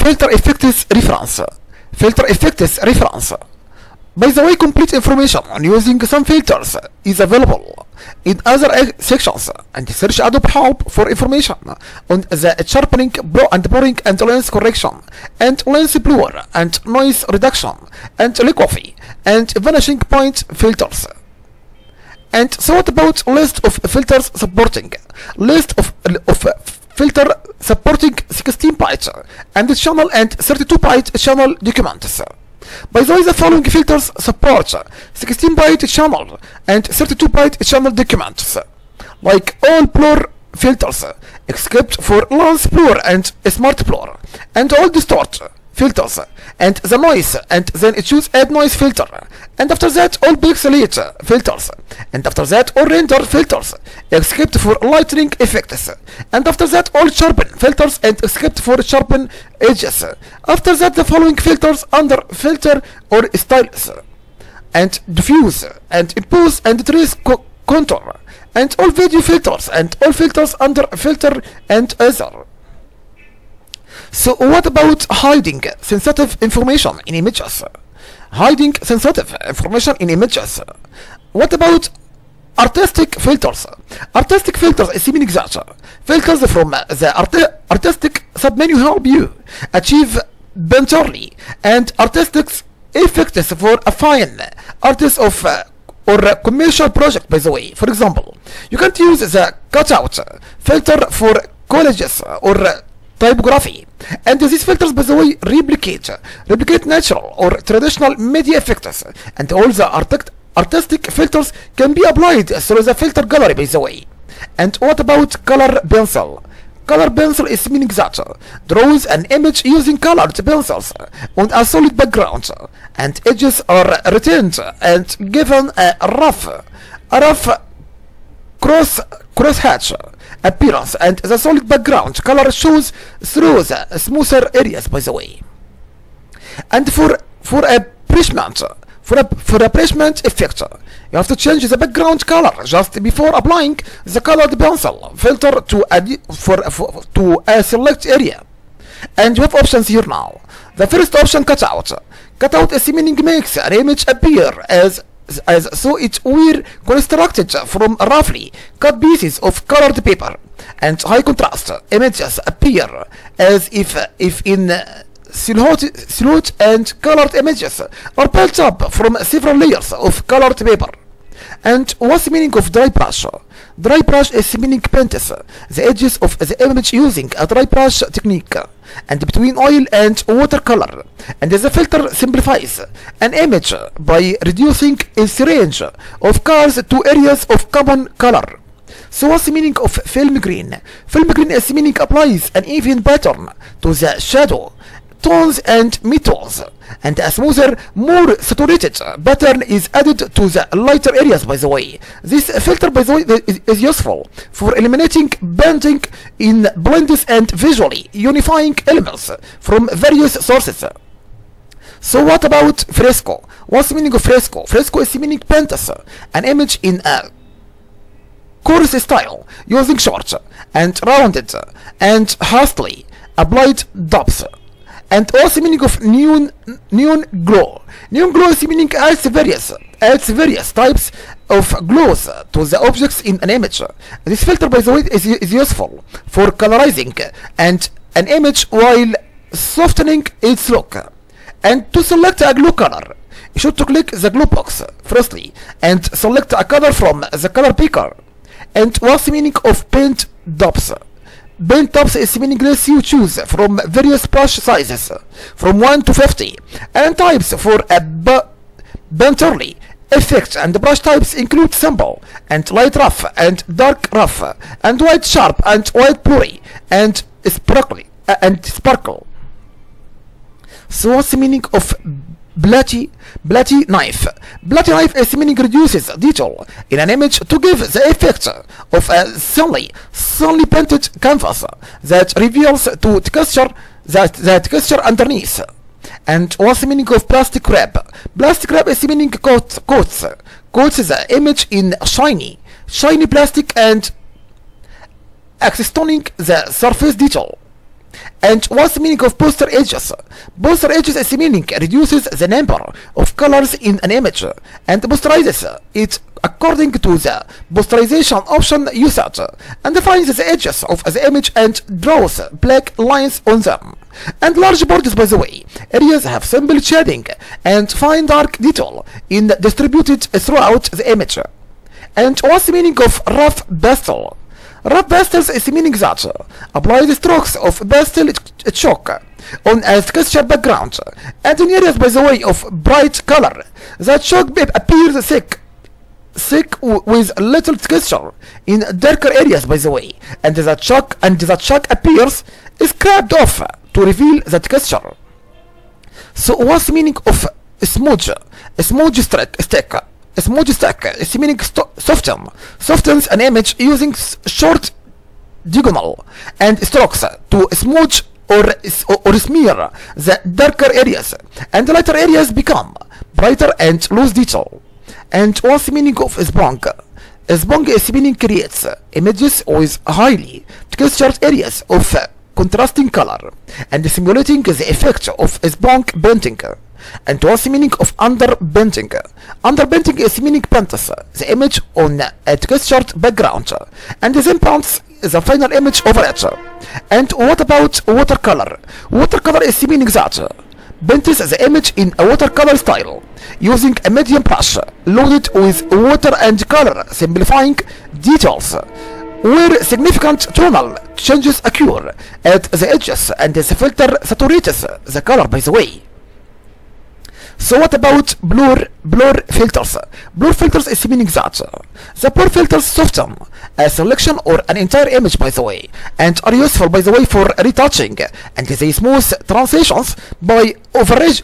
filter effects reference. Filter effects reference. By the way, complete information on using some filters is available in other sections, and search Adobe help for information on the sharpening and blurring and lens correction and lens blur and noise reduction and calligraphy and vanishing point filters. And so what about list of filters supporting? List of filter supporting 16-byte and channel and 32-byte channel documents. By the way, the following filters support 16-byte channel and 32-byte channel documents, like all blur filters except for lens blur and smart blur, and all distort filters and the noise, and then choose add noise filter, and after that all pixelate filters, and after that all render filters except for lightning effects, and after that all sharpen filters and except for sharpen edges. After that the following filters under filter or stylize, and diffuse and emboss and trace contour, and all video filters and all filters under filter and other. So what about hiding sensitive information in images? Hiding sensitive information in images. What about artistic filters? Artistic filters is meaning that filters from the artistic submenu help you achieve painterly and artistic effects for a fine artist of or a commercial project. By the way, for example, you can't use the Cutout filter for collages or typography, and these filters, by the way, replicate natural or traditional media effects, and all the artistic filters can be applied through the filter gallery, by the way. And what about color pencil? Color pencil is meaning that draws an image using colored pencils on a solid background, and edges are retained and given a rough cross-hatch appearance, and the solid background color shows through the smoother areas, by the way. And for a brushment effect, you have to change the background color just before applying the colored pencil filter to a select area. And you have options here now. The first option, cutout. Cutout is meaning makes an image appear as so it were constructed from roughly cut pieces of colored paper, and high contrast images appear as if in silhouette, and colored images are built up from several layers of colored paper. And what's the meaning of dry brush? Dry brush is meaning paints the edges of the image using a dry brush technique and between oil and watercolor, and the filter simplifies an image by reducing its range of colors to areas of common color. So what's the meaning of film green? Film green is meaning applies an even pattern to the shadow, tones and midtones, and a smoother, more saturated pattern is added to the lighter areas, by the way. This filter, by the way, is useful for eliminating blending in blends and visually unifying elements from various sources. So what about fresco? What's the meaning of fresco? Fresco is meaning paints an image in a coarse style using short and rounded and hastily applied dots. And also meaning of neon glow. Neon glow is meaning adds various types of glows to the objects in an image. This filter, by the way, is useful for colorizing and an image while softening its look. And to select a glow color, you should to click the glue box firstly and select a color from the color picker. And what's the meaning of paint tops? Paint tops is meaningless. You choose from various brush sizes from 1 to 50 and types for a painterly effect, and the brush types include simple and light rough and dark rough and white sharp and white blurry and sparkle. So what's the meaning of bloody knife? Bloody knife is meaning reduces detail in an image to give the effect of a thinly painted canvas that reveals to the texture underneath. And what's the meaning of plastic wrap? Plastic wrap is meaning coats the image in shiny plastic and accentuating the surface detail. And what's the meaning of booster edges? Booster edges is meaning reduces the number of colors in an image and boosterizes it according to the boosterization option usage, and defines the edges of the image and draws black lines on them. And large borders, by the way, areas have simple shading and fine dark detail distributed throughout the image. And what's the meaning of rough pastel? Rough pastels is meaning that apply the strokes of pastel chalk on a texture background, and in areas, by the way, of bright color, the chalk appears thick with little texture in darker areas, by the way, and the chalk appears scraped off to reveal the texture. So what's the meaning of smudge? A smudge stick is meaning softens an image using short diagonal and strokes to smudge or smear the darker areas, and the lighter areas become brighter and lose detail. And what's the meaning of spong? Spong is meaning creates images with highly textured areas of contrasting color and simulating the effect of spong painting. And what's the meaning of underpainting? Underpainting is meaning paints the image on a textured background and then paints the final image over it. And what about watercolor? Watercolor is meaning that paints the image in a watercolor style using a medium brush loaded with water and color, simplifying details where significant tonal changes occur at the edges, and the filter saturates the color, by the way. So what about blur filters? Blur filters is meaning that the blur filters soften a selection or an entire image, by the way, and are useful, by the way, for retouching, and they smooth transitions by overaging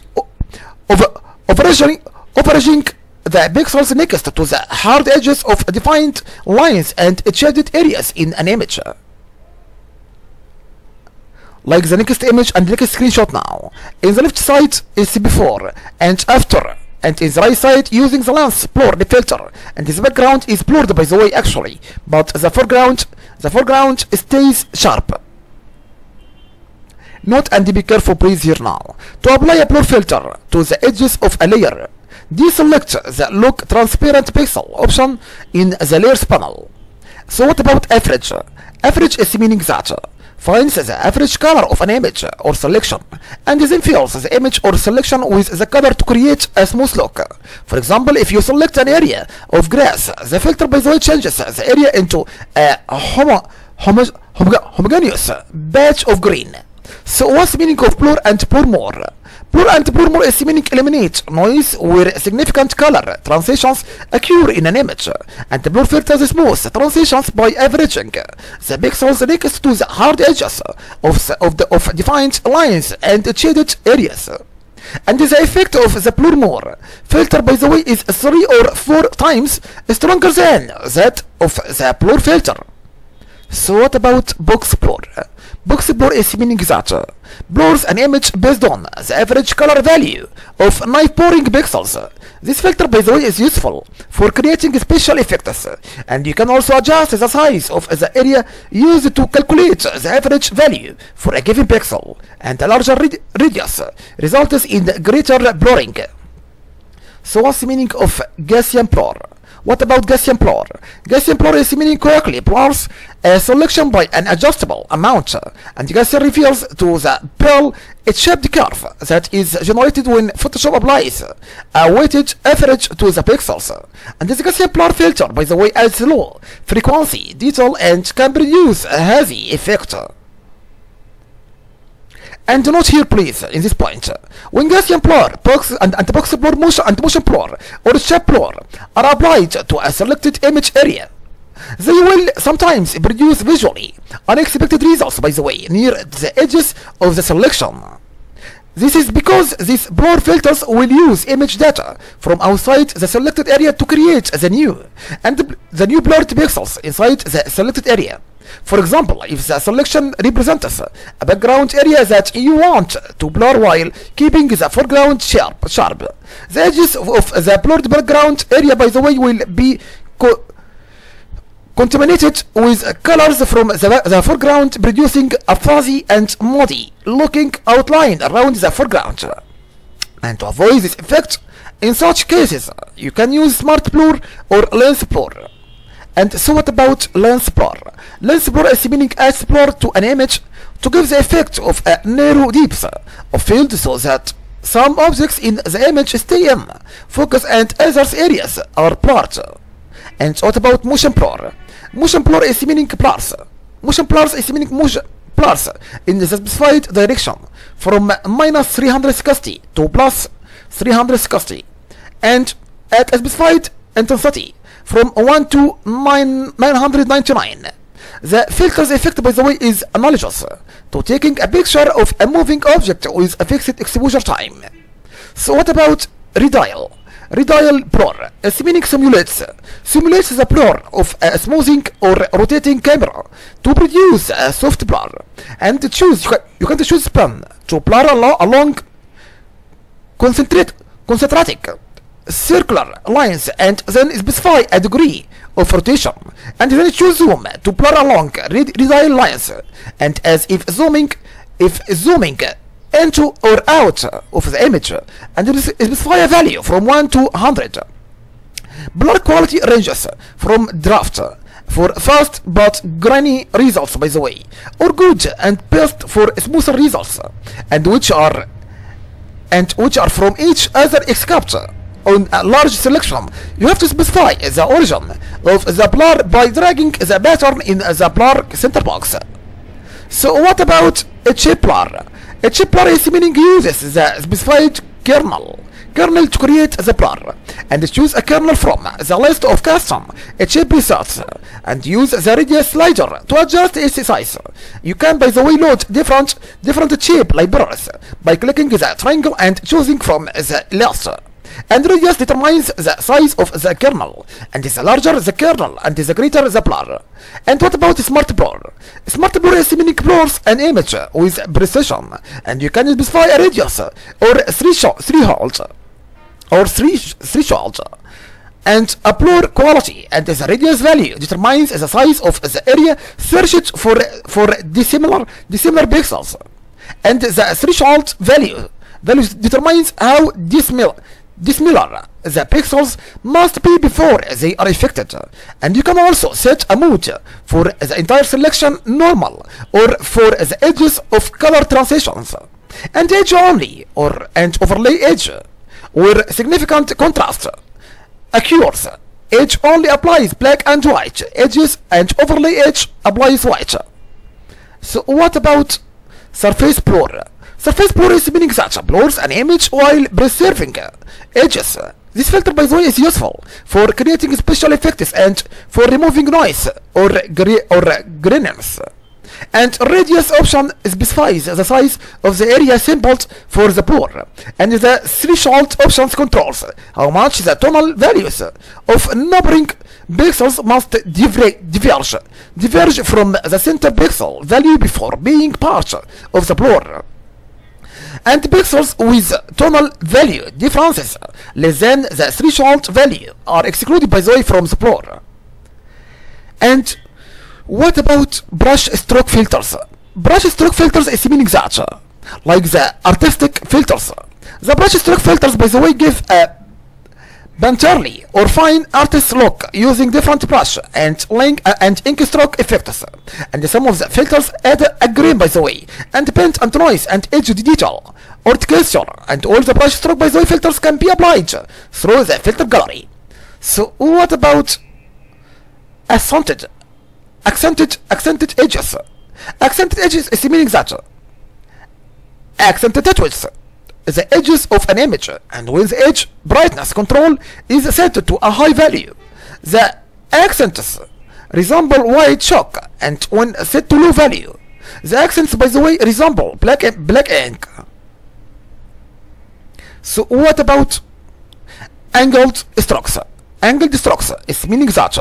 the pixels next to the hard edges of defined lines and shaded areas in an image. Like the next image and the next screenshot now. In the left side is before and after, and in the right side using the lens blur filter, and this background is blurred, by the way, actually, but the foreground stays sharp. Note and be careful please here now. To apply a blur filter to the edges of a layer, deselect the look transparent pixel option in the layers panel. So what about average? Average is meaning that finds the average color of an image or selection and then fills the image or selection with the color to create a smooth look. For example, if you select an area of grass, the filter, by the way, changes the area into a homogeneous patch of green. So what's the meaning of blur and blur more? Blur and blur more is meaning eliminate noise where significant color transitions occur in an image, and the blur filters smooth transitions by averaging the pixels next to the hard edges of defined lines and shaded areas. And the effect of the blur more filter, by the way, is 3 or 4 times stronger than that of the blur filter. So what about box blur? Box blur is meaning that blurs an image based on the average color value of knife boring pixels. This filter, by the way, is useful for creating special effects, and you can also adjust the size of the area used to calculate the average value for a given pixel, and a larger radius results in greater blurring. So what's the meaning of Gaussian blur? What about Gaussian blur? Gaussian blur is meaning correctly blurs a selection by an adjustable amount, and Gaussian reveals to the pill-shaped curve that is generated when Photoshop applies a weighted average to the pixels. And this Gaussian blur filter, by the way, adds low frequency detail and can produce a hazy effect. And note here please, in this point, when Gaussian blur, box blur, motion blur, or shape blur are applied to a selected image area, they will sometimes produce visually unexpected results, by the way, near the edges of the selection. This is because these blur filters will use image data from outside the selected area to create the new blurred pixels inside the selected area. For example, if the selection represents a background area that you want to blur while keeping the foreground sharp, the edges of the blurred background area, by the way, will be contaminated with colors from the foreground, producing a fuzzy and muddy looking outline around the foreground. And to avoid this effect, in such cases, you can use Smart Blur or Lens Blur. And so what about Lens Blur? Lens Blur is meaning adds blur to an image to give the effect of a narrow depth of field so that some objects in the image stay in focus and other areas are blurred. And what about Motion Blur? Motion Blur is meaning blurs. Motion Blurs is meaning motion blurs in the specified direction from minus 360 to plus 360 and at a specified intensity from 1 to 999. The filter's effect, by the way, is analogous to taking a picture of a moving object with a fixed exposure time. So what about redial? Redial blur is meaning simulates the blur of a smoothing or rotating camera to produce a soft blur, and you can choose pen to blur along concentric circular lines and then specify a degree of rotation, and then choose zoom to blur along radial lines, and as if zooming into or out of the image, and specify a value from 1 to 100. Blur quality ranges from draft for fast but grainy results, by the way, or good and best for smoother results, and which are from each other except on a large selection. You have to specify the origin of the blur by dragging the pattern in the blur center box. So what about a chip blur? A chip blur is meaning uses the specified kernel to create the blur, and choose a kernel from the list of custom chip presets and use the radius slider to adjust its size. You can, by the way, load different chip libraries by clicking the triangle and choosing from the list. And radius determines the size of the kernel, and the larger the kernel and the greater the blur. And what about Smart Blur? Smart Blur is meaning blurs an image with precision, and you can specify a radius or threshold and a blur quality, and the radius value determines the size of the area searched for dissimilar pixels, and the threshold value determines how dissimilar the pixels must be before they are affected. And you can also set a mode for the entire selection normal, or for the edges of color transitions, and edge only and overlay edge where significant contrast occurs. Edge only applies black and white edges, and overlay edge applies white. So what about Surface Blur? Surface Blur is meaning that blurs an image while preserving edges. This filter, by the way, is useful for creating special effects and for removing noise or graininess. And radius option specifies the size of the area sampled for the blur, and the threshold options controls how much the tonal values of neighboring pixels must diverge from the center pixel value before being part of the blur. And pixels with tonal value differences less than the threshold value are excluded, by the way, from the blur. And what about brush stroke filters? Brush stroke filters is meaning that, like the artistic filters, the brush stroke filters, by the way, give a painterly or fine artist look using different brush and ink stroke effects. And some of the filters add a grain, by the way, and paint and noise and edge detail or texture, and all the brush stroke, by the way, filters can be applied through the filter gallery. So what about accented edges? Accented edges is meaning that accented touches the edges of an image, and when the edge brightness control is set to a high value, the accents resemble white chalk, and when set to low value, the accents, by the way, resemble black ink. So what about angled strokes? Angled strokes is meaning that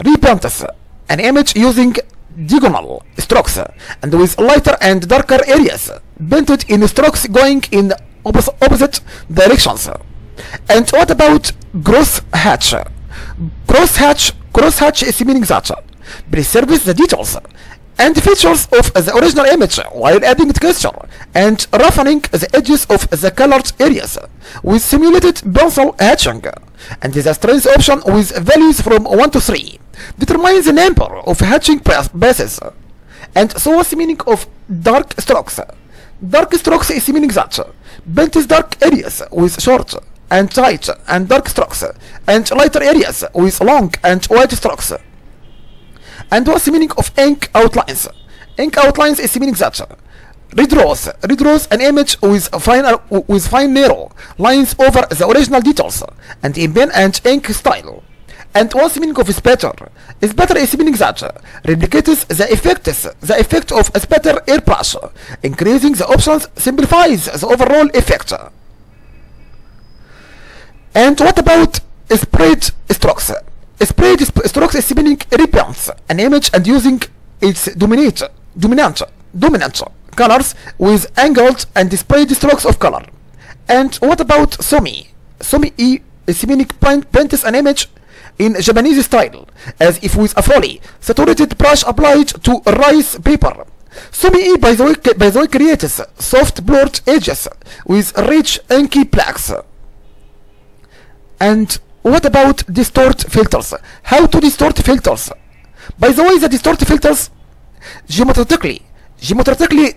repaints an image using diagonal strokes, and with lighter and darker areas painted in strokes going in opposite directions. And what about cross hatch? Cross hatch Crosshatch is meaning that preserves the details and features of the original image while adding texture and roughening the edges of the colored areas with simulated pencil hatching. And the strength option with values from 1 to 3 determines the number of hatching passes. And so what's the meaning of dark strokes? Dark strokes is meaning that paints dark areas with short and tight and dark strokes and lighter areas with long and white strokes. And what's the meaning of ink outlines? Ink outlines is meaning that redraws an image with fine narrow lines over the original details and in pen and ink style. And what's the meaning of spatter? Spatter is meaning that replicates the effect of a spatter airbrush. Increasing the options simplifies the overall effect. And what about sprayed strokes? Sprayed strokes is meaning repaints an image and using its dominant colors with angled and sprayed strokes of color. And what about somi? Somi is meaning paints an image in Japanese style, as if with a fully saturated brush applied to rice paper. Somi by the way creates soft blurred edges with rich inky blacks. And what about distort filters? How to distort filters? By the way, the distort filters geometrically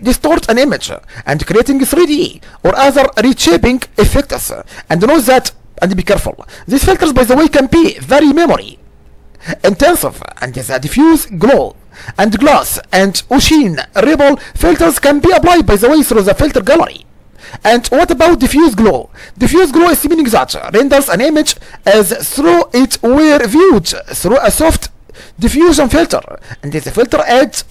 distort an image and creating 3D or other reshaping effects. And note that, and be careful, these filters by the way can be very memory intensive, and the diffuse, glow and gloss and sheen ripple filters can be applied by the way through the filter gallery. And what about diffuse glow? Diffuse glow is meaning that renders an image as though it were viewed through a soft diffusion filter, and this filter adds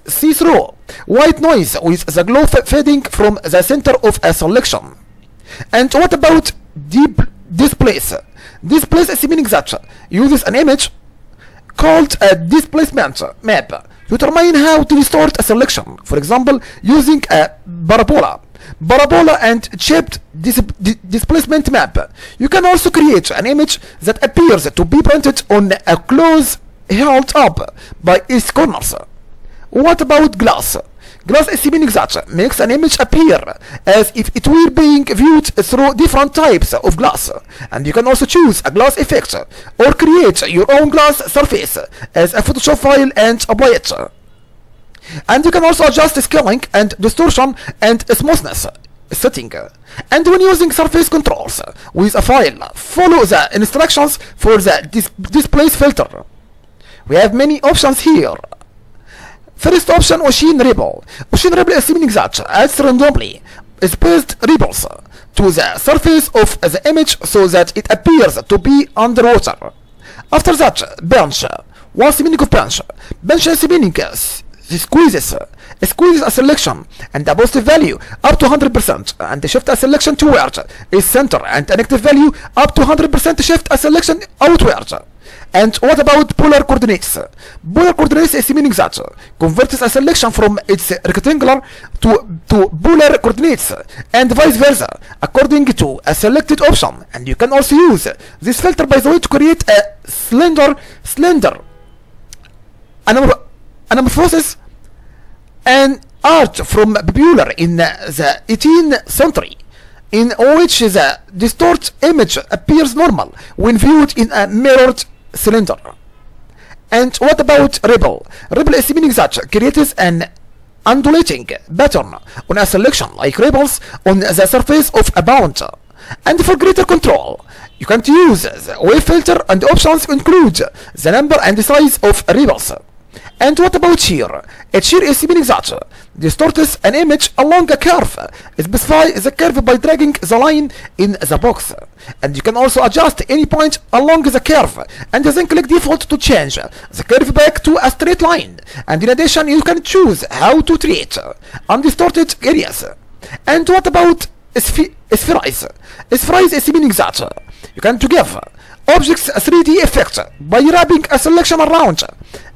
see-through white noise with the glow fading from the center of a selection. And what about deep displace? Displace is meaning that uses an image called a displacement map to determine how to distort a selection. For example, using a parabola and shaped displacement map. You can also create an image that appears to be printed on a close held up by its corners. What about glass? Glass is meaning that makes an image appear as if it were being viewed through different types of glass. And you can also choose a glass effect or create your own glass surface as a Photoshop file and apply it. And you can also adjust scaling and distortion and smoothness setting. And when using surface controls with a file, follow the instructions for the displace filter. We have many options here. First option, Ocean Ripple. Ocean Ripple is meaning that adds randomly spaced ripples to the surface of the image so that it appears to be underwater. After that, bench. What's the meaning of bench? Bench is meaning squeezes a selection and a positive value up to 100% and shift a selection toward its center and a negative value up to 100% shift a selection outward. And what about polar coordinates? Polar coordinates is meaning that converts a selection from its rectangular to polar coordinates and vice versa according to a selected option. And you can also use this filter by the way to create a slender anamorphosis and art from Bueller in the 18th century, in which the distort image appears normal when viewed in a mirrored cylinder. And what about ripple? Ripple is meaning that creates an undulating pattern on a selection like ripples on the surface of a bound. And for greater control, you can use the wave filter, and options include the number and the size of ripples. And what about shear? A shear is meaning that distorts an image along a curve. Specify the curve by dragging the line in the box. And you can also adjust any point along the curve and then click default to change the curve back to a straight line. And in addition, you can choose how to treat undistorted areas. And what about spherize? Spherize is meaning that you can give objects a 3D effect by wrapping a selection around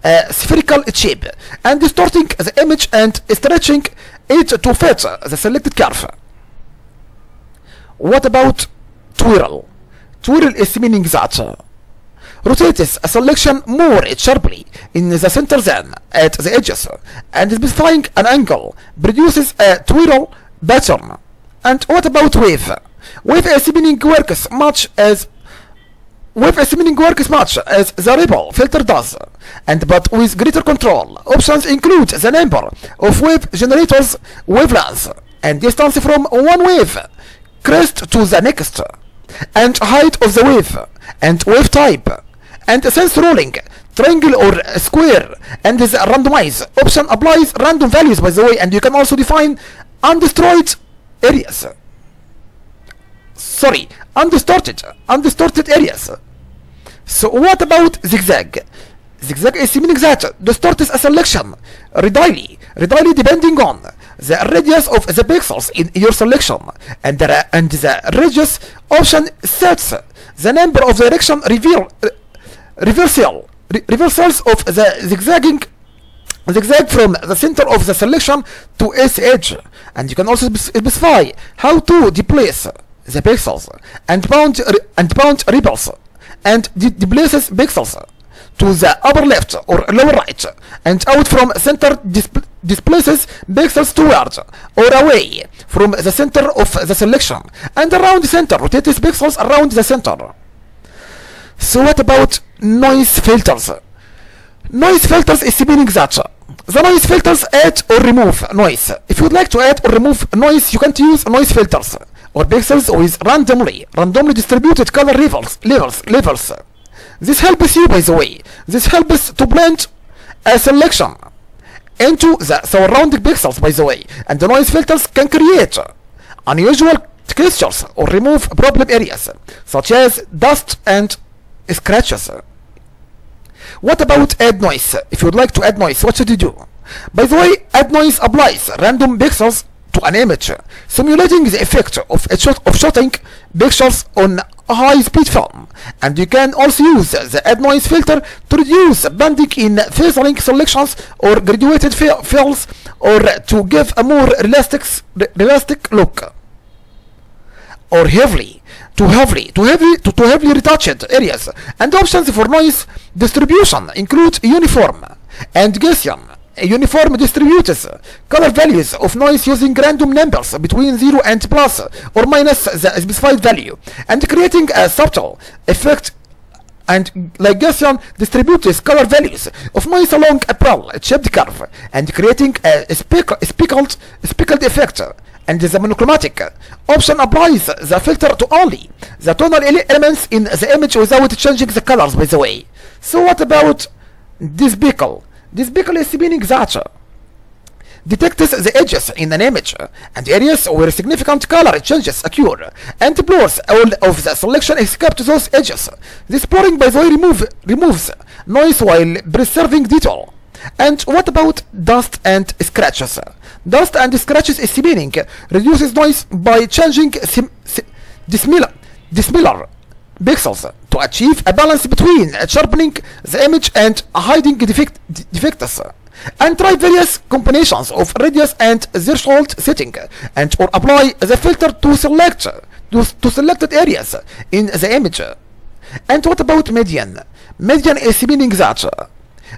a spherical shape and distorting the image and stretching it to fit the selected curve. What about twirl? Twirl is meaning that rotates a selection more sharply in the center than at the edges, and specifying an angle produces a twirl pattern. And what about wave? Wave spinning works much as the ripple filter does, and but with greater control. Options include the number of wave generators, wavelengths, and distance from one wave crest to the next, and height of the wave, and wave type, and sense rolling, triangle or square, and the randomize option applies random values, by the way, and you can also define undistorted areas. Undistorted areas. So what about zigzag? Zigzag is meaning that distorts a selection readily depending on the radius of the pixels in your selection, and the radius option sets the number of direction reversals of the zigzag from the center of the selection to its edge, and you can also specify how to displace the pixels and bound ripples, and displaces pixels to the upper left or lower right, and out from center displaces pixels towards or away from the center of the selection, and around the center rotates pixels around the center. So what about noise filters? Noise filters is meaning that the noise filters add or remove noise. If you would like to add or remove noise, you can use noise filters or pixels with randomly distributed color levels. This helps you, by the way. This helps to blend a selection into the surrounding pixels, by the way. And the noise filters can create unusual textures or remove problem areas, such as dust and scratches. What about add noise? If you would like to add noise, what should you do? By the way, add noise applies random pixels to an image, simulating the effect of shooting pictures on a high-speed film. And you can also use the add noise filter to reduce banding in phasing selections or graduated fills, or to give a more realistic look. Or heavily retouched areas. And options for noise distribution include uniform and Gaussian. Uniform distributes color values of noise using random numbers between 0 and plus or minus the specified value, and creating a subtle effect. And like Gaussian distributes color values of noise along a shaped curve, and creating a speckled effect. And the monochromatic option applies the filter to only the tonal elements in the image without changing the colors, by the way. So what about Dispeckle? Dispeckle is meaning that detects the edges in an image and areas where significant color changes occur, and blurs all of the selection except those edges. This blurring, by the way, removes noise while preserving detail. And what about dust and scratches? Dust and scratches is meaning reduces noise by changing dissimilar pixels to achieve a balance between sharpening the image and hiding defects, and try various combinations of radius and threshold setting, and or apply the filter to selected areas in the image. And what about median? Median is meaning that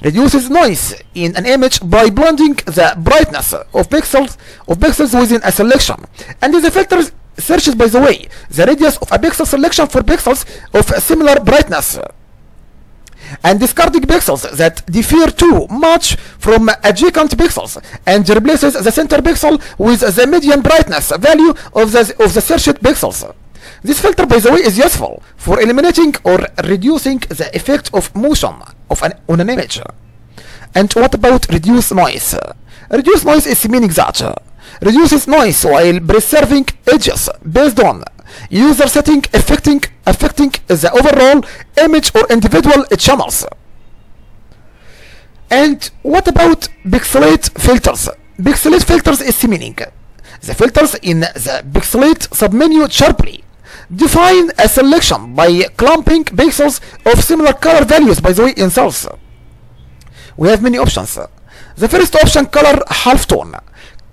reduces noise in an image by blending the brightness of pixels within a selection, and the filter searches, by the way, the radius of a pixel selection for pixels of similar brightness, and discarding pixels that differ too much from adjacent pixels, and replaces the center pixel with the median brightness value of the searched pixels. This filter, by the way, is useful for eliminating or reducing the effect of motion on an image. And what about reduce noise? Reduce noise is meaning that reduces noise while preserving edges based on user setting affecting the overall image or individual channels. And what about pixelate filters? Pixelate filters is meaning the filters in the pixelate submenu sharply define a selection by clumping pixels of similar color values, by the way, in cells. We have many options. The first option, color halftone.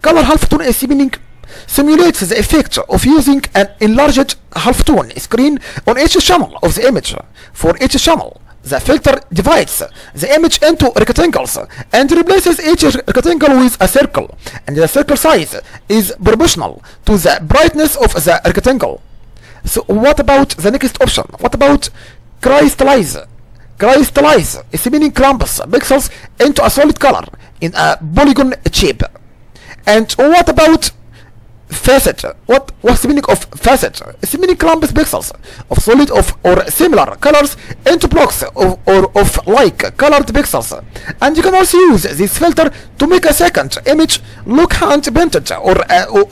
Color halftone is meaning simulates the effect of using an enlarged halftone screen on each channel of the image. For each channel The filter divides the image into rectangles and replaces each rectangle with a circle, and the circle size is proportional to the brightness of the rectangle. So what about the next option? What about crystallize? Crystallize is meaning clumps pixels into a solid color in a polygon shape. And what about facet? What's the meaning of facet? It's meaning clumps pixels of solid or similar colors into blocks of like colored pixels. And you can also use this filter to make a second image look hand painted or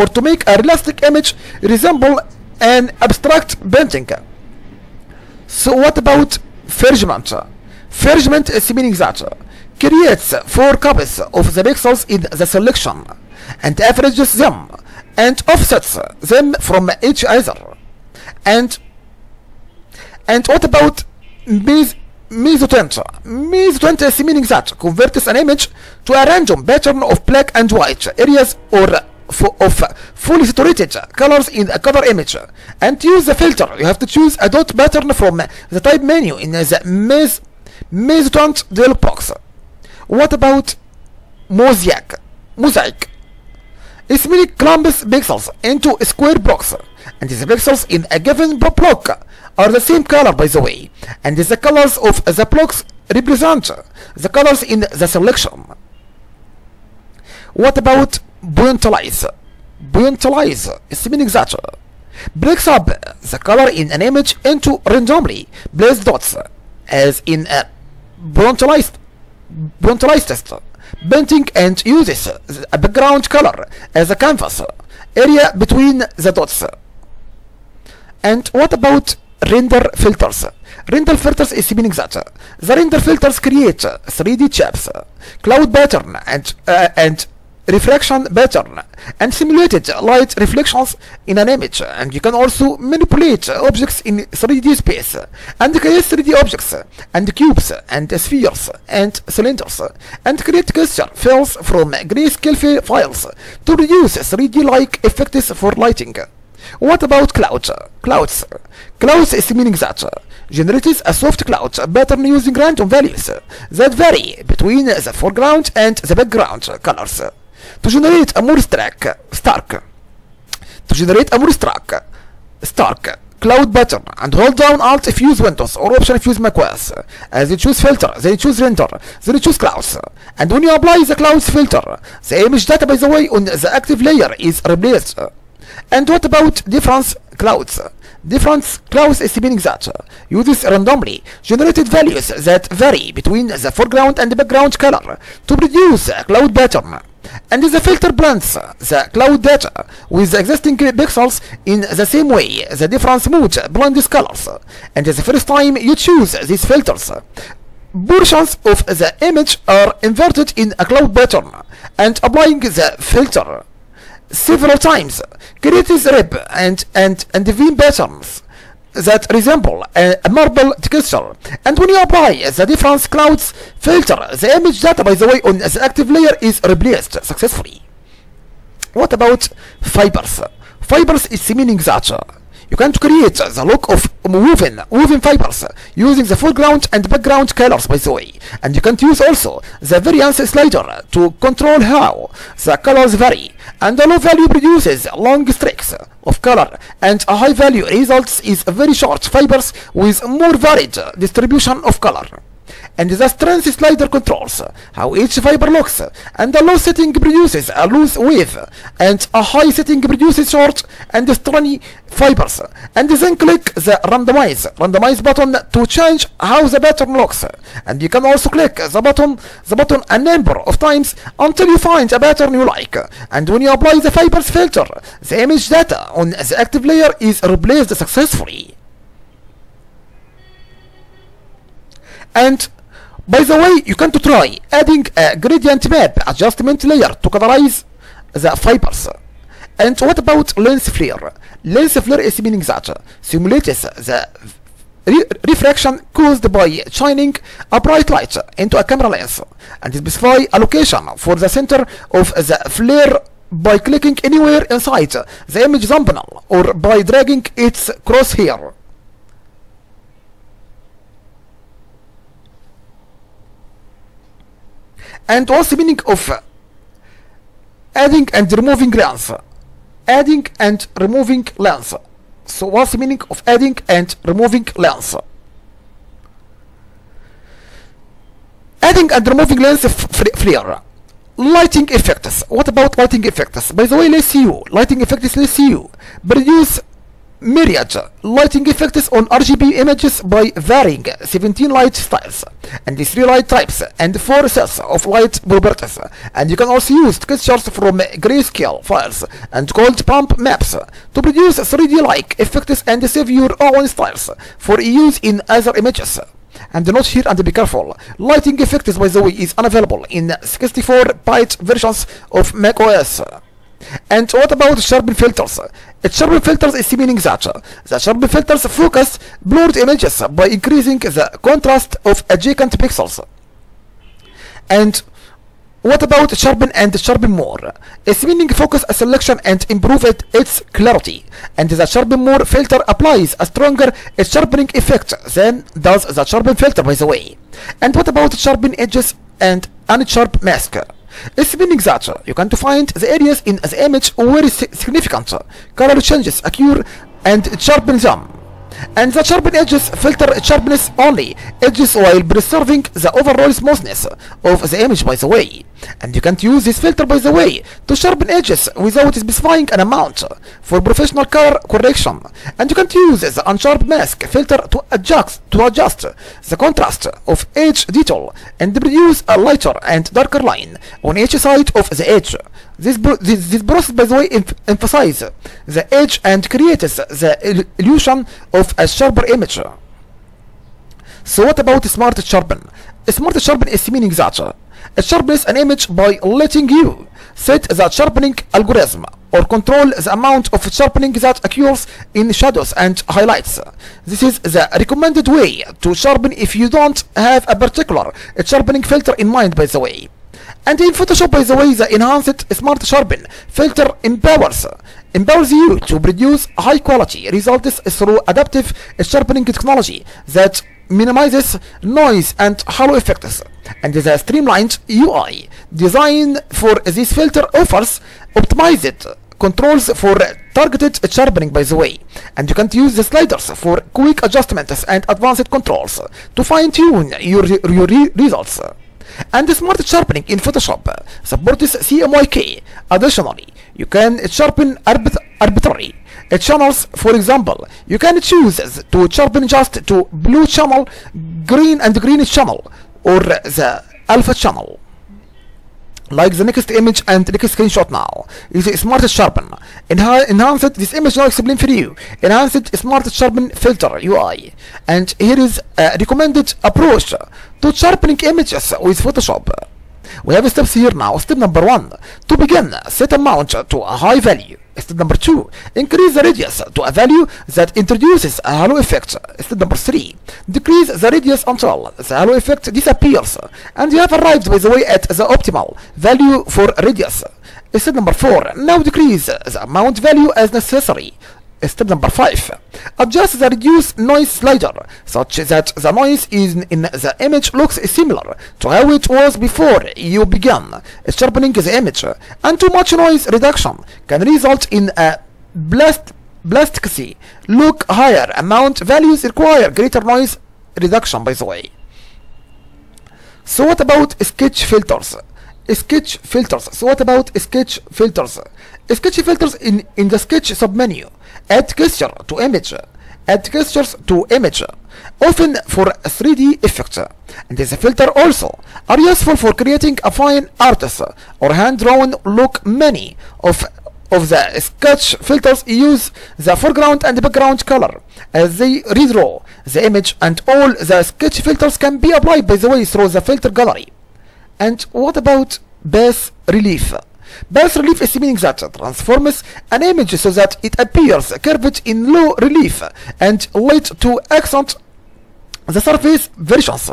to make a realistic image resemble an abstract painting. So what about Furgement? Furgement is meaning that creates 4 copies of the pixels in the selection and averages them and offsets them from each other. And what about Mesotint? Mesotint is meaning that converts an image to a random pattern of black and white areas or of fully saturated colors in a cover image. And to use the filter, you have to choose a dot pattern from the type menu in the Mesotint dialog box. What about Mosaic? It's meaning clumps pixels into square blocks, and the pixels in a given block are the same color, by the way, and the colors of the blocks represent the colors in the selection. What about pointillize? Pointillize is meaning that breaks up the color in an image into randomly placed dots, as in a pointillized test painting, and uses a background color as a canvas area between the dots. And what about render filters? Render filters is meaning that the render filters create 3D shapes, cloud pattern, and refraction pattern, and simulated light reflections in an image. And you can also manipulate objects in 3D space and create 3D objects and cubes and spheres and cylinders, and create texture files from grayscale files to produce 3D-like effects for lighting. What about clouds? Clouds is meaning that generates a soft cloud pattern using random values that vary between the foreground and the background colors. To generate a more stark cloud pattern, and hold down Alt Fuse Windows or Option Fuse macOS. As you choose filter, then you choose render, then you choose clouds. And when you apply the clouds filter, the image data, by the way, on the active layer is replaced. And what about difference clouds? Difference clouds is meaning that uses randomly generated values that vary between the foreground and the background color to produce a cloud pattern. And the filter blends the cloud data with the existing pixels in the same way the difference mode blends colors. And the first time you choose these filters, portions of the image are inverted in a cloud pattern, and applying the filter several times creates rib and vein patterns that resemble a marble texture. And when you apply the difference clouds filter, the image data, by the way, on the active layer is replaced successfully. What about fibers? Fibers is meaning that you can create the look of woven fibers using the foreground and background colors, by the way. And you can use also the variance slider to control how the colors vary. And the low value produces long streaks of color, and a high value results is very short fibers with more varied distribution of color. And the strength slider controls how each fiber looks, and the low setting produces a loose wave, and a high setting produces short and stringy fibers. And then click the randomize button to change how the pattern looks. And you can also click the button a number of times until you find a pattern you like. And when you apply the fibers filter, the image data on the active layer is replaced successfully. And by the way, you can try adding a gradient map adjustment layer to colorize the fibers. And what about lens flare? Lens flare is meaning that simulates the refraction caused by shining a bright light into a camera lens, and specify a location for the center of the flare by clicking anywhere inside the image thumbnail or by dragging its crosshair. And what's the meaning of adding and removing lens? Adding and removing lens. So what's the meaning of adding and removing lens? Adding and removing lens flare. Lighting effects. What about lighting effects? By the way, let's see you. Lighting effects, let's see you. Produce myriad lighting effects on RGB images by varying 17 light styles and 3 light types and 4 sets of light properties. And you can also use textures from grayscale files and cold pump maps to produce 3D-like effects and save your own styles for use in other images. And note here, and be careful, lighting effects, by the way, is unavailable in 64-byte versions of macOS. And what about sharpen filters? Sharpen filters is meaning that the sharpen filters focus blurred images by increasing the contrast of adjacent pixels. And what about sharpen and sharpen more? Its meaning focus a selection and improve its clarity. And the sharpen more filter applies a stronger sharpening effect than does the sharpen filter, by the way. And what about sharpen edges and unsharp mask? It's meaning that you can find the areas in the image where significant color changes occur and sharpen them. And the sharpen edges filter sharpness only edges while preserving the overall smoothness of the image, by the way. And you can't use this filter, by the way, to sharpen edges without specifying an amount for professional color correction. And you can't use the unsharp mask filter to adjust the contrast of each detail and produce a lighter and darker line on each side of the edge. This process, by the way, emphasizes the edge and creates the illusion of a sharper image. So what about smart sharpen? Smart sharpen is meaning that it sharpens an image by letting you set the sharpening algorithm or control the amount of sharpening that occurs in shadows and highlights. This is the recommended way to sharpen if you don't have a particular sharpening filter in mind, by the way. And in Photoshop, by the way, the enhanced smart sharpen filter empowers you to produce high quality results through adaptive sharpening technology that minimizes noise and halo effects. And the streamlined UI design for this filter offers optimized controls for targeted sharpening, by the way. And you can use the sliders for quick adjustments and advanced controls to fine-tune your results. And the smart sharpening in Photoshop supports CMYK. Additionally, you can sharpen arbitrary channels. For example, you can choose to sharpen just to blue channel, green and greenish channel, or the alpha channel. Like the next image and next screenshot now is a smart sharpen. Enhanced this image now explain for you. Enhanced smart sharpen filter UI. And here is a recommended approach to sharpening images with Photoshop. We have steps here now. Step number 1, to begin, set a mount to a high value. Step number 2, increase the radius to a value that introduces a halo effect. Step number 3, decrease the radius until the halo effect disappears. And you have arrived, by the way, at the optimal value for radius. Step number 4, now decrease the amount value as necessary. Step number 5, adjust the reduce noise slider such that the noise in the image looks similar to how it was before you began sharpening the image. And too much noise reduction can result in a plasticity look. Higher amount values require greater noise reduction, by the way. So what about sketch filters? So what about sketch filters? Sketch filters in the sketch submenu. Add texture to image. Often for a 3D effect. And this filter also are useful for creating a fine artist or hand-drawn look. Many of the sketch filters use the foreground and background color as they redraw the image, and all the sketch filters can be applied, by the way, through the filter gallery. And what about bas relief? Bas relief is meaning that transforms an image so that it appears curved in low relief and light to accent the surface versions.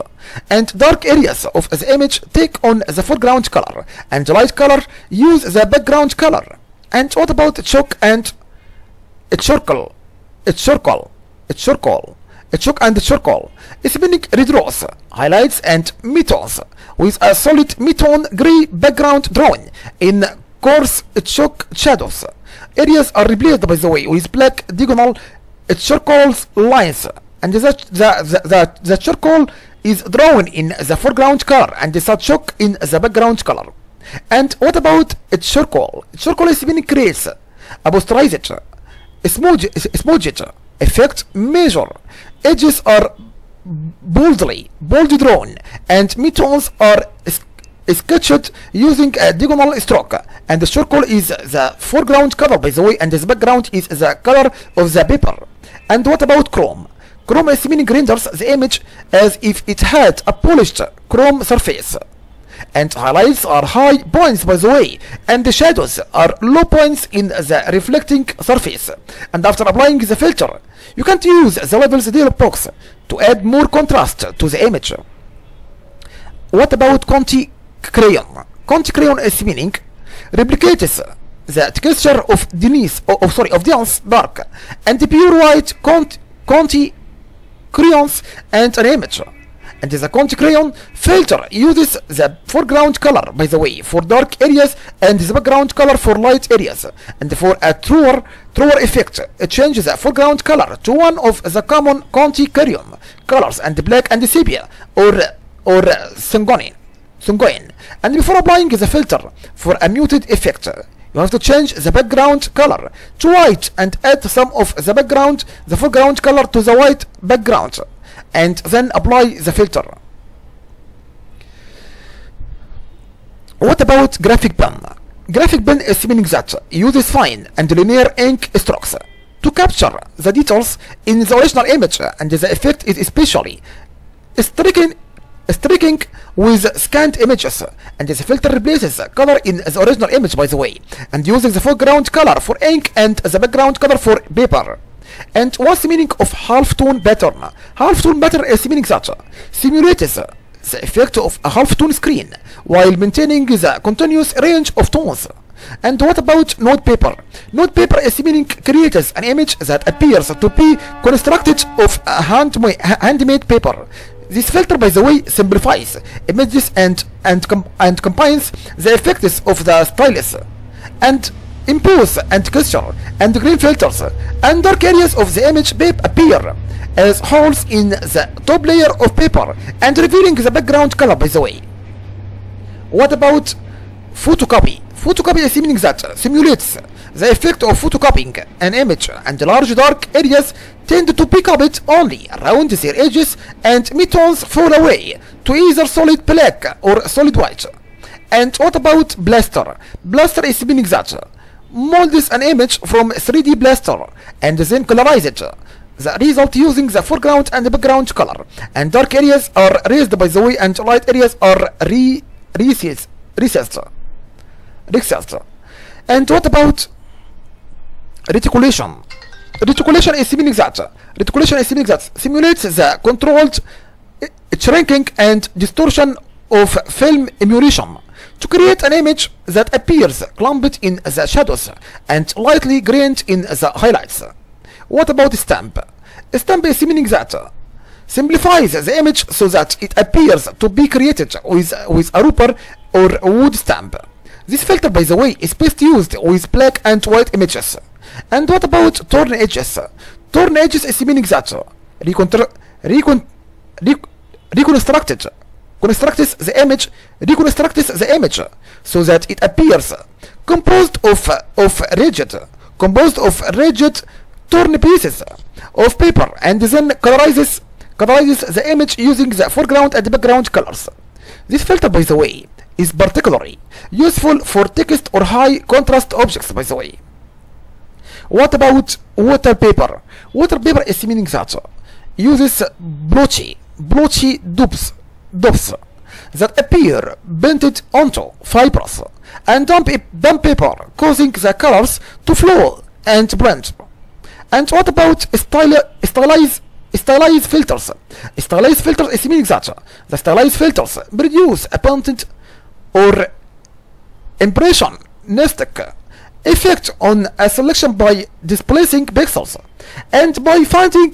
And dark areas of the image take on the foreground color, and light color use the background color. And what about chalk and charcoal? chalk and charcoal, meaning redraws, highlights and midtones with a solid midtone gray background drawn in coarse chalk shadows. Areas are replaced, by the way, with black diagonal charcoal lines, and the charcoal is drawn in the foreground color and the chalk in the background color. And what about charcoal? Charcoal is meaning creates a posterized, smudged effect measure. Edges are boldly drawn, and midtones are sketched using a diagonal stroke. And the charcoal is the foreground color, by the way, and the background is the color of the paper. And what about chrome? Chrome is meaning renders the image as if it had a polished chrome surface. And highlights are high points, by the way, and the shadows are low points in the reflecting surface. And after applying the filter, you can use the levels dialog box to add more contrast to the image. What about Conti Crayon? Conti Crayon is meaning replicates the texture of dense dark and pure white Conti crayons and an image. And the Conti Crayon filter uses the foreground color, by the way, for dark areas and the background color for light areas. And for a truer effect, it changes the foreground color to one of the common Conti Crayon colors, and black and sepia or sanguine. And before applying the filter for a muted effect, you have to change the background color to white and add some of the foreground color to the white background, and then apply the filter. What about graphic pen? Graphic pen is meaning that uses fine and linear ink strokes to capture the details in the original image, and the effect is especially striking with scanned images. And the filter replaces the color in the original image, by the way, and using the foreground color for ink and the background color for paper. And what's the meaning of half-tone pattern? Half-tone pattern is meaning that simulates the effect of a half-tone screen while maintaining the continuous range of tones. And what about notepaper? Notepaper is meaning creates an image that appears to be constructed of a handmade paper. This filter, by the way, simplifies images and combines the effects of the stylus and Emboss and texture and green filters, and dark areas of the image appear as holes in the top layer of paper and revealing the background color, by the way. What about photocopy? Photocopy is meaning that simulates the effect of photocopying an image, and large dark areas tend to be copied only around their edges, and midtones fall away to either solid black or solid white. And what about blaster? Blaster is meaning that molds an image from 3D blaster and then colorize it. The result using the foreground and the background color, and dark areas are raised, by the way, and light areas are recessed. And what about reticulation? Reticulation is meaning that simulates the controlled shrinking and distortion of film emulation to create an image that appears clumped in the shadows and lightly grained in the highlights. What about stamp? Stamp is meaning that simplifies the image so that it appears to be created with a rubber or wood stamp. This filter, by the way, is best used with black and white images. And what about torn edges? Torn edges is meaning that reconstructs the image so that it appears composed of rigid torn pieces of paper, and then colorizes the image using the foreground and background colors. This filter, by the way, is particularly useful for text or high contrast objects, by the way. What about waterpaper? Waterpaper is meaning that uses blotchy dots that appear painted onto fibers and damp paper, causing the colors to flow and blend. And what about stylize filters? Stylize filters is meaning that the stylize filters produce a painted or impressionistic effect on a selection by displacing pixels and by finding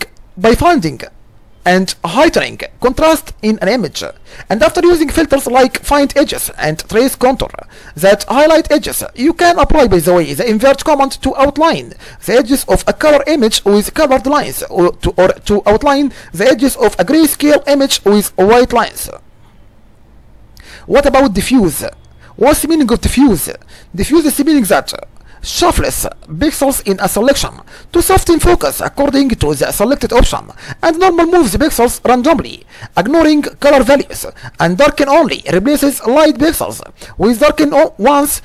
and heightening contrast in an image. And after using filters like find edges and trace contour that highlight edges, you can apply, by the way, the invert command to outline the edges of a color image with colored lines, or to outline the edges of a grayscale image with white lines. What about diffuse? What's the meaning of diffuse? Diffuse is the meaning that shuffles pixels in a selection to soften focus according to the selected option, and normal moves pixels randomly, ignoring color values, and darken only replaces light pixels with darken once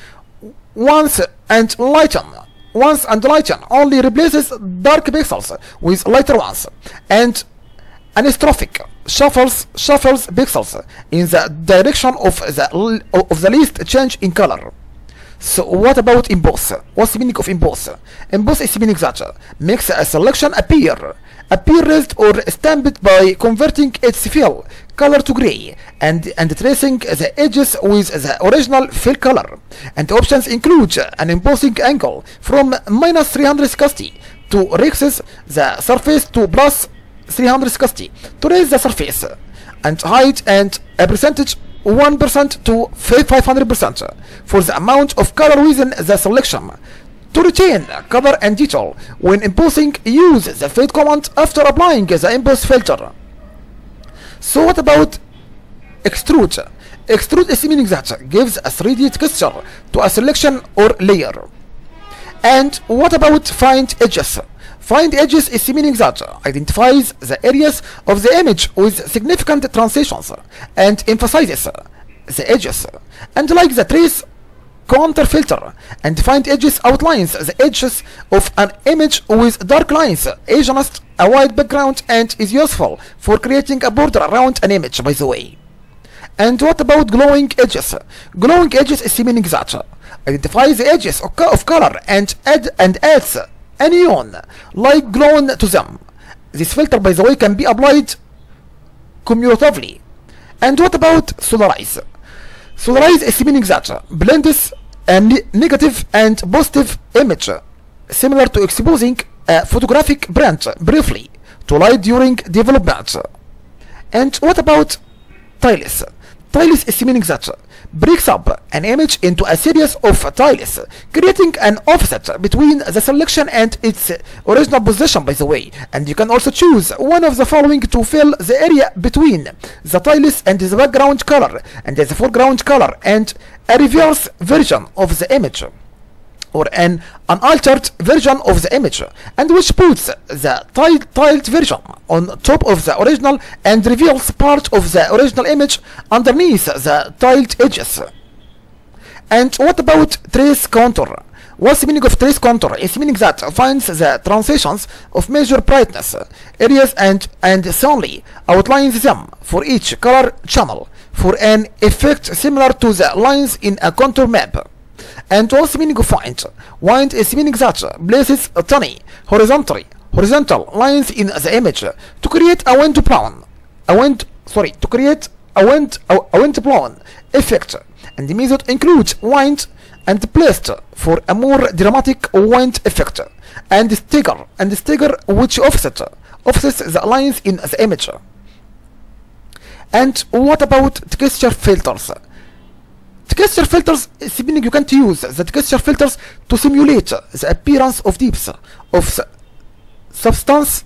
and lighten only replaces dark pixels with lighter ones, and anistrophic shuffles pixels in the direction of the least change in color. So what about emboss? What's the meaning of emboss? Emboss is the meaning that makes a selection appear raised or stamped by converting its fill color to gray and tracing the edges with the original fill color. And the options include an embossing angle from -360 to raises the surface to +360 to raise the surface, and height and a percentage 1% to 500% for the amount of color within the selection. To retain color and detail when embossing, use the fade command after applying the emboss filter. So what about extrude? Extrude is the meaning that gives a 3D texture to a selection or layer. And what about find edges? Find edges is the meaning that identifies the areas of the image with significant transitions and emphasizes the edges. And like the trace contour filter, and find edges outlines the edges of an image with dark lines against a white background and is useful for creating a border around an image, by the way. And what about glowing edges? Glowing edges is the meaning that identifies the edges of color and adds a neon like glow to them. This filter, by the way, can be applied cumulatively. And what about solarize? Solarize is the meaning that blends a negative and positive image, similar to exposing a photographic print briefly to light during development. And what about tiles? Tiles is the meaning that breaks up an image into a series of tiles, creating an offset between the selection and its original position, by the way. And you can also choose one of the following to fill the area between the tiles and the background color and the foreground color, and a reverse version of the image, or an unaltered version of the image, and which puts the tiled version on top of the original and reveals part of the original image underneath the tiled edges. And what about trace contour? What's the meaning of trace contour? It's the meaning that finds the transitions of major brightness areas and solely outlines them for each color channel for an effect similar to the lines in a contour map. And what's the meaning of wind? Wind is the meaning that places tiny horizontal lines in the image to create a wind blown effect. And the method includes wind and placed for a more dramatic wind effect, and stagger which offsets the lines in the image. And what about texture filters? Texture filters is meaning you can't use the texture filters to simulate the appearance of depths of substance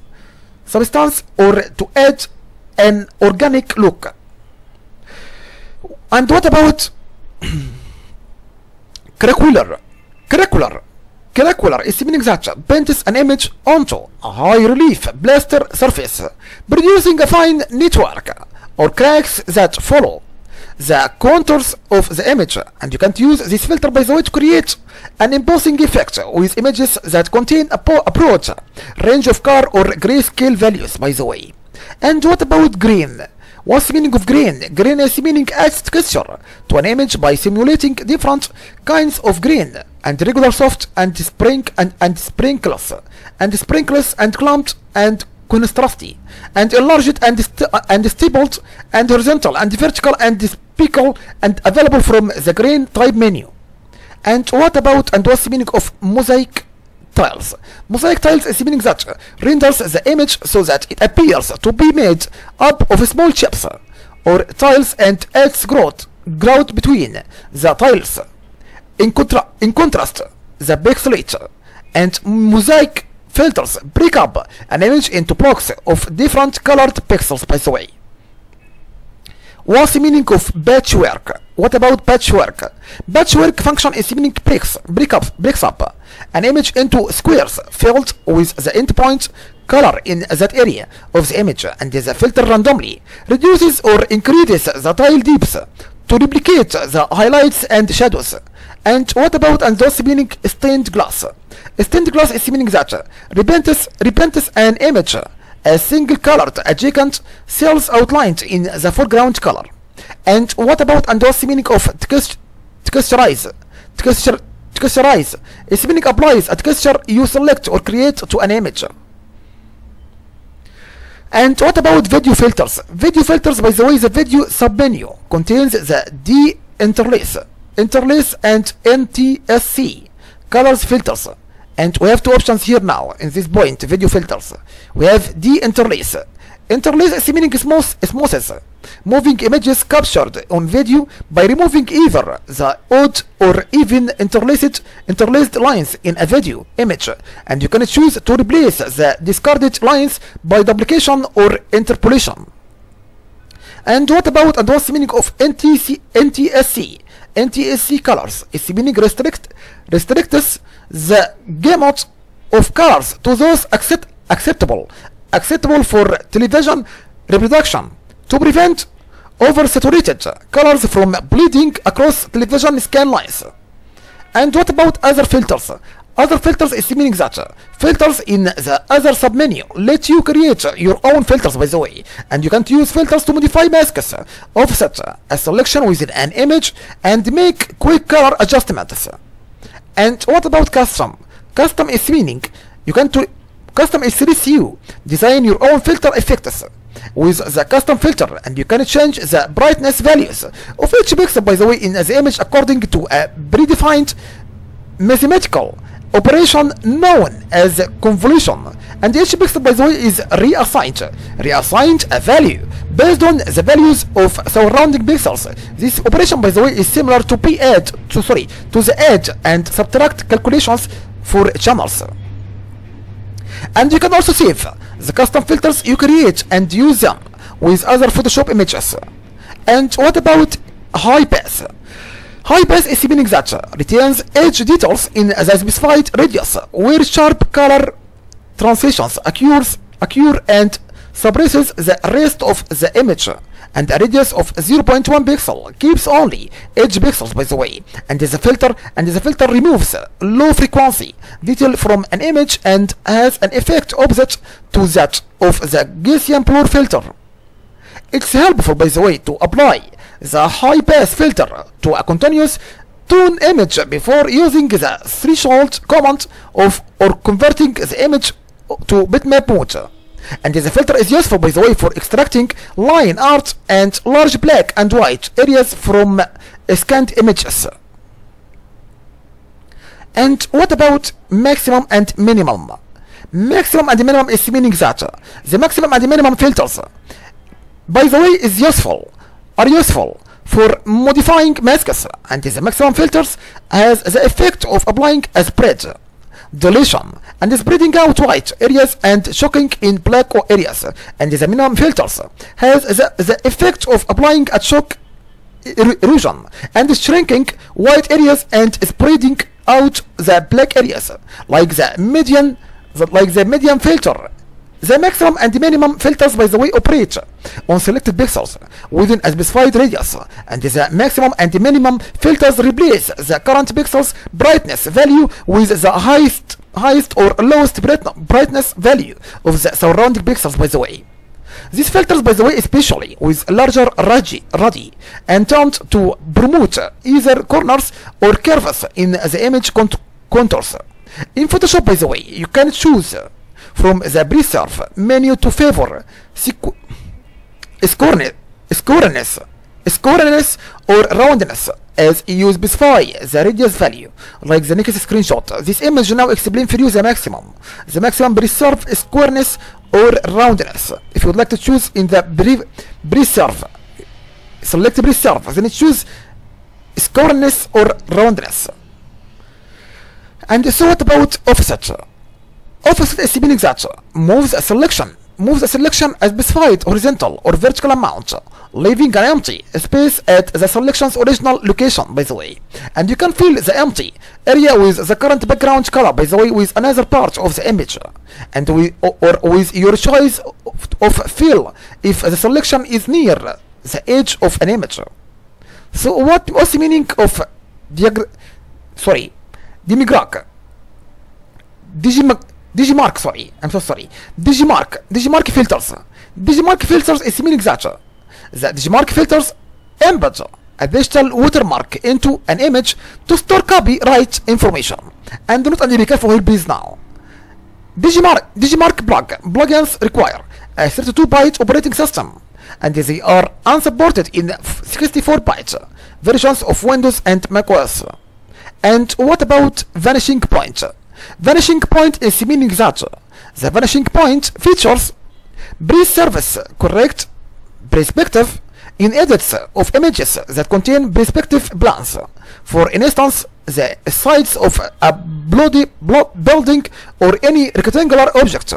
or to add an organic look. And what about craquelure? Craquelure is meaning that paints an image onto a high relief plaster surface, producing a fine network or cracks that follow the contours of the image. And you can use this filter, by the way, to create an embossing effect with images that contain a broad range of color or grayscale values, by the way. And what about grain? What's the meaning of grain? Grain is the meaning adds texture to an image by simulating different kinds of grain, and regular, soft, and sprinkles and clumped and contrasty, and enlarged and stippled and horizontal and vertical and spickle, and available from the grain type menu. And what about, and what's the meaning of mosaic tiles. Mosaic tiles is meaning that renders the image so that it appears to be made up of small chips or tiles and adds grout between the tiles. In contrast, the Pixelate and Mosaic filters break up an image into blocks of different colored pixels, by the way. What's the meaning of patchwork? What about patchwork? Patchwork function is meaning breaks up an image into squares filled with the endpoint color in that area of the image, and the filter randomly reduces or increases the tile depths to replicate the highlights and shadows. And what about and thus meaning stained glass? Stained glass is meaning that represents an image a single colored adjacent cells outlined in the foreground color. And what about and thus meaning of texturize? Texturize is meaning applies a texture you select or create to an image. And what about video filters? Video filters, by the way, the video submenu contains the interlace and NTSC colors filters. And we have two options here now in this point, video filters. We have interlace. Interlace is meaning smoothes, moving images captured on video by removing either the odd or even interlaced lines in a video image, and you can choose to replace the discarded lines by duplication or interpolation. And what about and what's the meaning of NTSC? NTSC colors is meaning restricts the gamut of colors to those acceptable for television reproduction to prevent oversaturated colors from bleeding across television scan lines. And what about other filters? Other filters is meaning that filters in the other submenu let you create your own filters, by the way, and you can use filters to modify masks, offset a selection within an image, and make quick color adjustments. And what about custom? Custom is meaning custom is lets you design your own filter effects with the custom filter, and you can change the brightness values of each pixel, by the way, in the image according to a predefined mathematical operation known as convolution. And each pixel, by the way, is reassigned a value based on the values of surrounding pixels. This operation, by the way, is similar to the add and subtract calculations for channels. And you can also save the custom filters you create and use them with other Photoshop images. And what about high pass? High pass is meaning that retains edge details in the specified radius where sharp color transitions occur and suppresses the rest of the image, and a radius of 0.1 pixel keeps only edge pixels, by the way, and the filter removes low frequency detail from an image and has an effect opposite to that of the Gaussian blur filter. It's helpful, by the way, to apply the high pass filter to a continuous tone image before using the threshold command or converting the image to bitmap mode. And the filter is useful, by the way, for extracting line art and large black and white areas from scanned images. And what about maximum and minimum? Maximum and minimum is meaning that the maximum and minimum filters, by the way, are useful for modifying masks, and the maximum filters has the effect of applying a spread, deletion, and spreading out white areas and shocking in black areas, and the minimum filters has the effect of applying a shock erosion and shrinking white areas and spreading out the black areas, like the median filter. The maximum and minimum filters, by the way, operate on selected pixels within a specified radius, and the maximum and minimum filters replace the current pixel's brightness value with the highest or lowest brightness value of the surrounding pixels, by the way. These filters, by the way, especially with larger radii and tend to promote either corners or curves in the image contours. In Photoshop, by the way, you can choose from the preserve menu to favor squareness or roundness as you specify the radius value, like the next screenshot. This image now explains for you the maximum preserve squareness or roundness. If you would like to choose in the preserve, select preserve, then choose squareness or roundness. And so what about offset? Offset is meaning that moves a selection as specified horizontal or vertical amount, leaving an empty space at the selection's original location, by the way. And you can fill the empty area with the current background color, by the way, with another part of the image, and or with your choice of fill if the selection is near the edge of an image. So what's the meaning of Digimark, sorry, I'm so sorry. Digimark filters. Digimark filters is meaning that the Digimark filters embed a digital watermark into an image to store copyright information. And do not be careful here, please now. Digimark plugins require a 32-byte operating system, and they are unsupported in 64-byte versions of Windows and macOS. And what about vanishing point? Vanishing point is meaning that the vanishing point features pre-service correct perspective in edits of images that contain perspective plans. For instance, the sides of a bloody building or any rectangular object.